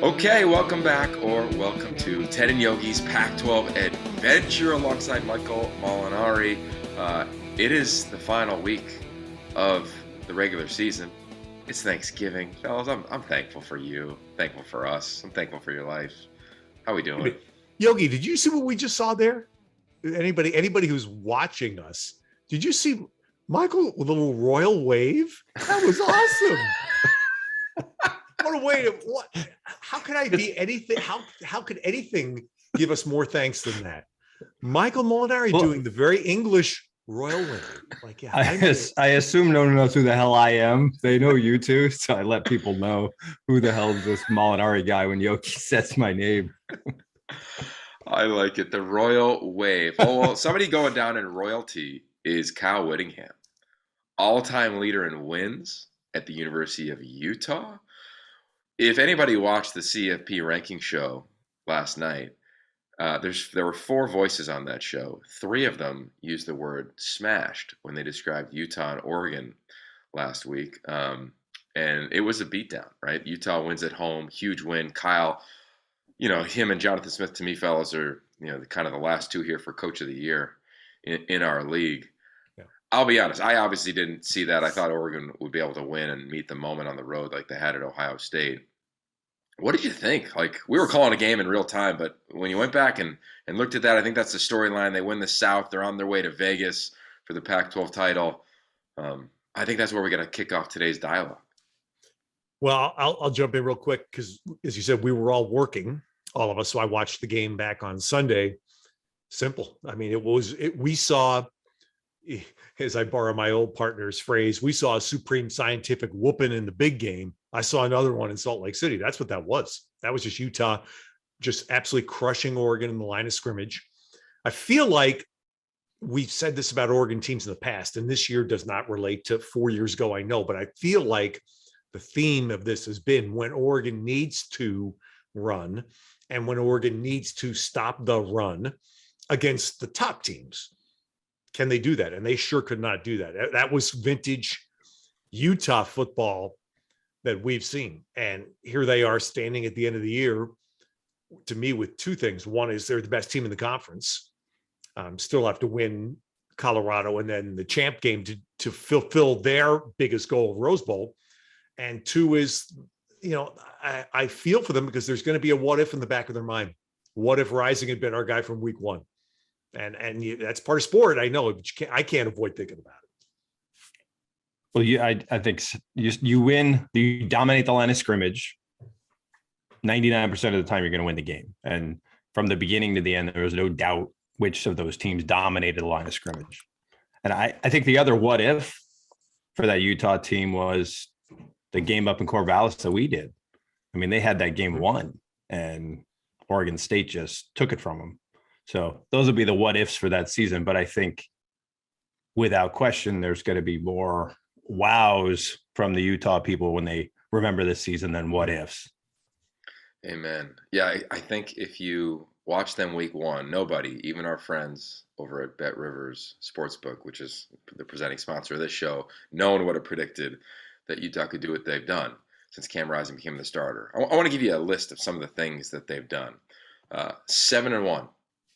Okay, welcome back, or welcome to Ted and Yogi's Pac-12 adventure alongside Michael Molinari. It is the final week of the regular season. It's Thanksgiving, fellas. I'm thankful for you, thankful for us. I'm thankful for your life. How we doing? Yogi, did you see what we just saw there? Anybody who's watching us, did you see Michael with a little royal wave? That was awesome. What a way to what? How could I be anything? How could anything give us more thanks than that? Michael Molinari doing the very English royal wave. Like, yeah, I assume no one knows who the hell I am. They know you two, so I let people know who the hell is this Molinari guy when Yogi says my name. I like it. The royal wave. Oh, well, somebody going down in royalty is Kyle Whittingham, all-time leader in wins at the University of Utah. If anybody watched the CFP ranking show last night, there were 4 voices on that show. 3 of them used the word smashed when they described Utah and Oregon last week. And it was a beatdown, right? Utah wins at home, huge win. Kyle, him and Jonathan Smith, to me, fellas, are, kind of the last 2 here for Coach of the Year in our league. Yeah. I'll be honest, I obviously didn't see that. I thought Oregon would be able to win and meet the moment on the road like they had at Ohio State. What did you think? Like, we were calling a game in real time, but when you went back and looked at that, I think that's the storyline. They win the South. They're on their way to Vegas for the Pac-12 title. I think that's where we're going to kick off today's dialogue. Well, I'll jump in real quick because, as you said, we were all working, all of us. So I watched the game back on Sunday. Simple. I mean, we saw, as I borrow my old partner's phrase, we saw a supreme scientific whooping in the big game. I saw another one in Salt Lake City. That's what that was. That was just Utah just absolutely crushing Oregon in the line of scrimmage. I feel like we've said this about Oregon teams in the past, and this year does not relate to 4 years ago, I know, but I feel like the theme of this has been when Oregon needs to run and when Oregon needs to stop the run against the top teams. Can they do that? And they sure could not do that. That was vintage Utah football that we've seen. And here they are standing at the end of the year, to me, with 2 things. One is they're the best team in the conference. Still have to win Colorado and then the champ game to fulfill their biggest goal of Rose Bowl. And 2 is, I feel for them because there's going to be a what if in the back of their mind. What if Rising had been our guy from week 1? And that's part of sport. I know, but I can't avoid thinking about it. Well, I think you win, you dominate the line of scrimmage. 99% of the time, you're going to win the game. And from the beginning to the end, there was no doubt which of those teams dominated the line of scrimmage. And I think the other what if for that Utah team was the game up in Corvallis that we did. I mean, they had that game won, and Oregon State just took it from them. So those would be the what ifs for that season. But I think without question, there's going to be more wows from the Utah people when they remember this season than what ifs. Amen. Yeah, I think if you watch them week 1, nobody, even our friends over at Bet Rivers Sportsbook, which is the presenting sponsor of this show, no one would have predicted that Utah could do what they've done since Cam Rising became the starter. I want to give you a list of some of the things that they've done. 7-1,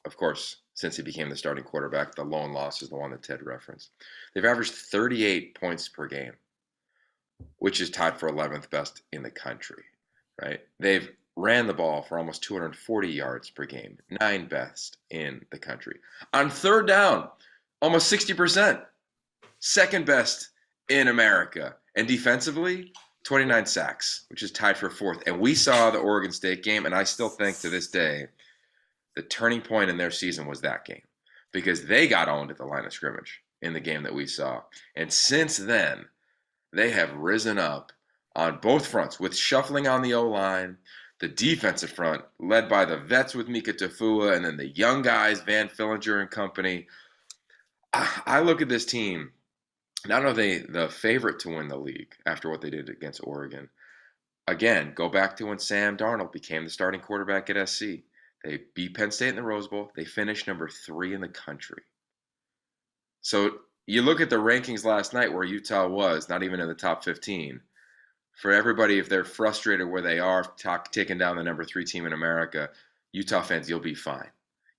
of course, since he became the starting quarterback. The lone loss is the one that Ted referenced. They've averaged 38 points per game, which is tied for 11th best in the country, right? They've ran the ball for almost 240 yards per game, 9th best in the country. On third down, almost 60%, 2nd best in America. And defensively, 29 sacks, which is tied for 4th. And we saw the Oregon State game, and I still think to this day, the turning point in their season was that game because they got owned at the line of scrimmage in the game that we saw. And since then, they have risen up on both fronts with shuffling on the O-line, the defensive front led by the vets with Mika Tafua, and then the young guys, Van Fillinger and company. I look at this team, not only the favorite to win the league after what they did against Oregon. Again, go back to when Sam Darnold became the starting quarterback at SC. They beat Penn State in the Rose Bowl. They finished number 3 in the country. So you look at the rankings last night where Utah was, not even in the top 15. for everybody, if they're frustrated where they are, taking down the number 3 team in America, Utah fans, you'll be fine.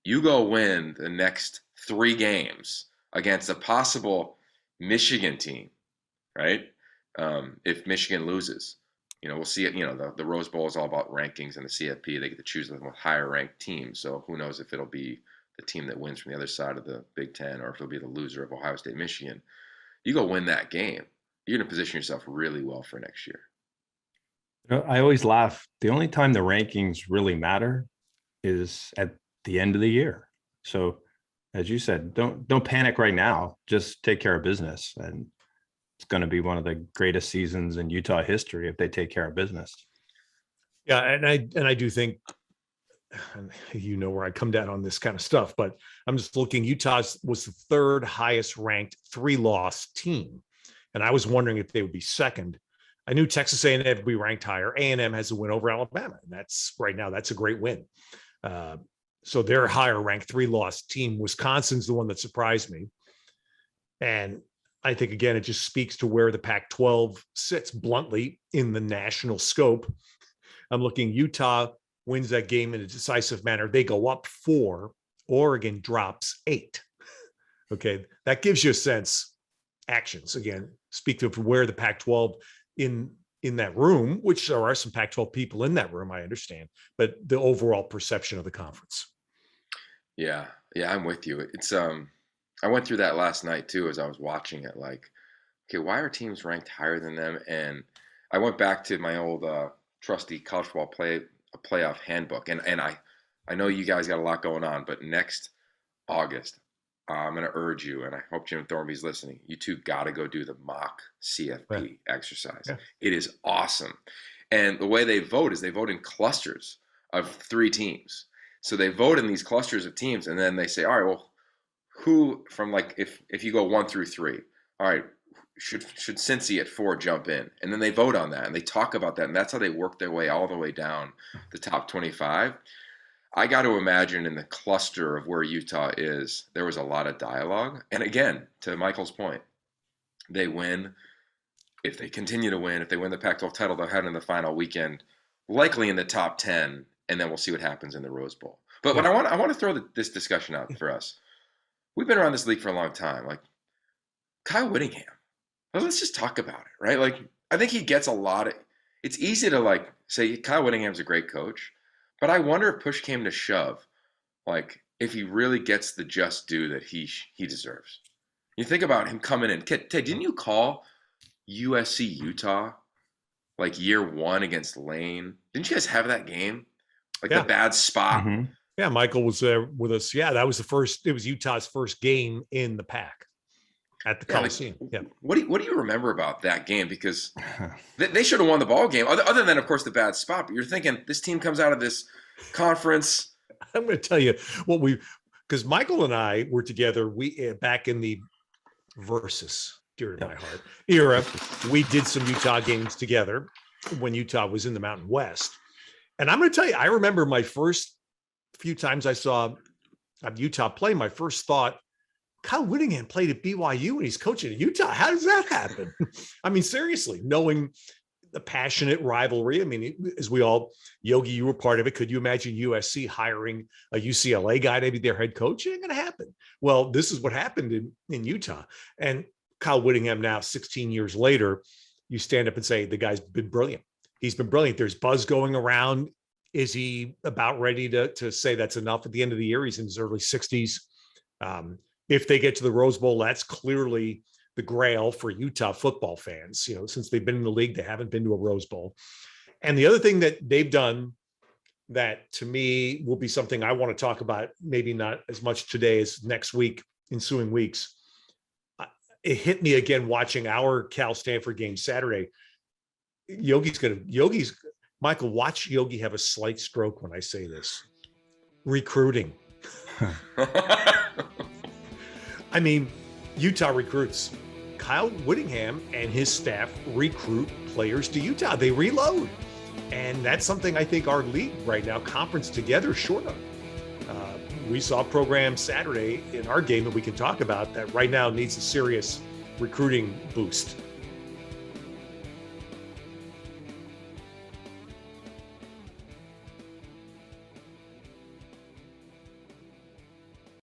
You go win the next 3 games against a possible Michigan team, right? If Michigan loses, we'll see it. The Rose Bowl is all about rankings, and the CFP, they get to choose the higher ranked team. So who knows if it'll be the team that wins from the other side of the Big Ten, or if it'll be the loser of Ohio State, Michigan. You go win that game, you're going to position yourself really well for next year. I always laugh. The only time the rankings really matter is at the end of the year. So as you said, don't panic right now. Just take care of business. And it's going to be one of the greatest seasons in Utah history if they take care of business. Yeah. And I do think, where I come down on this kind of stuff, but I'm just looking, Utah was the 3rd highest ranked 3-loss team. And I was wondering if they would be second. I knew Texas A&M would be ranked higher. A&M has a win over Alabama. And that's a great win. So they're a higher ranked 3-loss team. Wisconsin's the one that surprised me. And I think, again, it just speaks to where the Pac-12 sits bluntly in the national scope. I'm looking, Utah wins that game in a decisive manner. They go up 4. Oregon drops 8. Okay. That gives you a sense. Actions, again, speak to where the Pac-12 in that room, which there are some Pac-12 people in that room, I understand, but the overall perception of the conference. Yeah, I'm with you. It's I went through that last night too as I was watching it. Like, okay, why are teams ranked higher than them? And I went back to my old trusty college football playoff handbook, and I know you guys got a lot going on, but next August, I'm going to urge you, and I hope Jim Thornby's listening, you two got to go do the mock CFP exercise. Yeah. It is awesome. And the way they vote is they vote in clusters of 3 teams. So they vote in these clusters of teams, and then they say, all right, well, who from, like, if you go 1 through 3, all right, should Cincy at 4 jump in? And then they vote on that, and they talk about that, and that's how they work their way all the way down the top 25. I got to imagine in the cluster of where Utah is, there was a lot of dialogue. And again, to Michael's point, they win. If they continue to win, if they win the Pac-12 title, they'll head in the final weekend, likely in the top 10, and then we'll see what happens in the Rose Bowl. But what I want to throw this discussion out for us. We've been around this league for a long time. Like, Kyle Whittingham. Well, let's just talk about it, right? Like, I think he gets a lot of – it's easy to, like, say Kyle Whittingham's a great coach. But I wonder if push came to shove, like, if he really gets the just due that he deserves. You think about him coming in. Ted, didn't you call USC Utah like year 1 against Lane? Didn't you guys have that game? Like the bad spot? Mm-hmm. Yeah, Michael was there with us. Yeah, that was it was Utah's first game in the PAC at the Coliseum. What do you remember about that game? Because they should have won the ball game, other than, of course, the bad spot. But you're thinking this team comes out of this conference. I'm going to tell you because Michael and I were together. We back in the Versus, dear to my heart, era. We did some Utah games together when Utah was in the Mountain West. And I'm going to tell you, I remember my first few times I saw Utah play. My first thought, Kyle Whittingham played at BYU and he's coaching at Utah. How does that happen? I mean, seriously, knowing the passionate rivalry. I mean, as we all, Yogi, you were part of it. Could you imagine USC hiring a UCLA guy to be their head coach? It ain't going to happen. Well, this is what happened in Utah. And Kyle Whittingham now, 16 years later, you stand up and say, the guy's been brilliant. He's been brilliant. There's buzz going around. Is he about ready to say that's enough at the end of the year? He's in his early 60s. If they get to the Rose Bowl, that's clearly the grail for Utah football fans. Since they've been in the league, they haven't been to a Rose Bowl. And the other thing that they've done that to me will be something I want to talk about, maybe not as much today as next week, ensuing weeks. It hit me again watching our Cal Stanford game Saturday. Michael, watch Yogi have a slight stroke when I say this. Recruiting. I mean, Utah recruits. Kyle Whittingham and his staff recruit players to Utah. They reload. And that's something I think our league right now, conference together, is short of. We saw a program Saturday in our game that we can talk about that right now needs a serious recruiting boost.